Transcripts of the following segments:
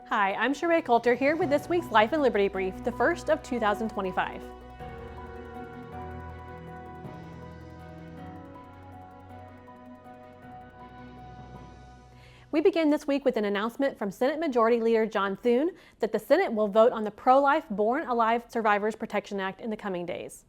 Hi, I'm Sheree Coulter here with this week's Life and Liberty Brief, the first of 2025. We begin this week with an announcement from Senate Majority Leader John Thune that the Senate will vote on the pro-life Born Alive Survivors Protection Act in the coming days.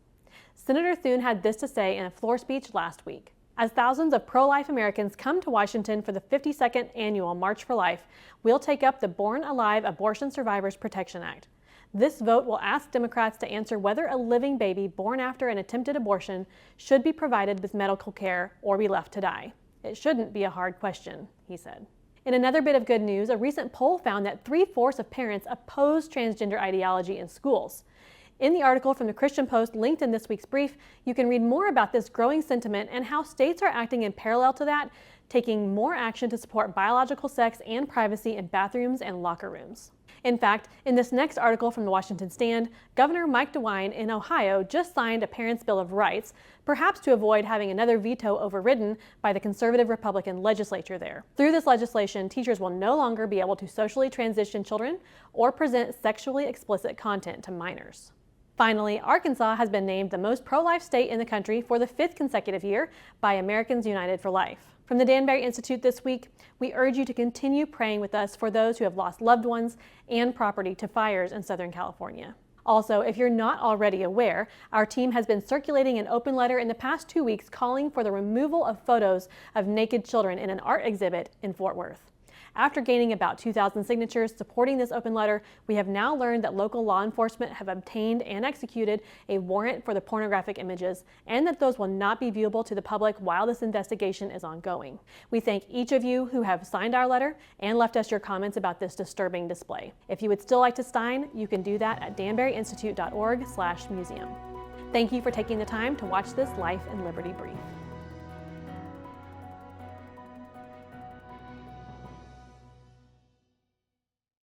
Senator Thune had this to say in a floor speech last week. As thousands of pro-life Americans come to Washington for the 52nd annual March for Life, we'll take up the Born Alive Abortion Survivors Protection Act. This vote will ask Democrats to answer whether a living baby born after an attempted abortion should be provided with medical care or be left to die. It shouldn't be a hard question, he said. In another bit of good news, a recent poll found that 3/4 of parents oppose transgender ideology in schools. In the article from the Christian Post linked in this week's brief, you can read more about this growing sentiment and how states are acting in parallel to that, taking more action to support biological sex and privacy in bathrooms and locker rooms. In fact, in this next article from the Washington Stand, Governor Mike DeWine in Ohio just signed a Parents' Bill of Rights, perhaps to avoid having another veto overridden by the conservative Republican legislature there. Through this legislation, teachers will no longer be able to socially transition children or present sexually explicit content to minors. Finally, Arkansas has been named the most pro-life state in the country for the 5th consecutive year by Americans United for Life. From the Danbury Institute this week, we urge you to continue praying with us for those who have lost loved ones and property to fires in Southern California. Also, if you're not already aware, our team has been circulating an open letter in the past 2 weeks calling for the removal of photos of naked children in an art exhibit in Fort Worth. After gaining about 2,000 signatures supporting this open letter, we have now learned that local law enforcement have obtained and executed a warrant for the pornographic images, and that those will not be viewable to the public while this investigation is ongoing. We thank each of you who have signed our letter and left us your comments about this disturbing display. If you would still like to sign, you can do that at danburyinstitute.org/museum. Thank you for taking the time to watch this Life and Liberty Brief.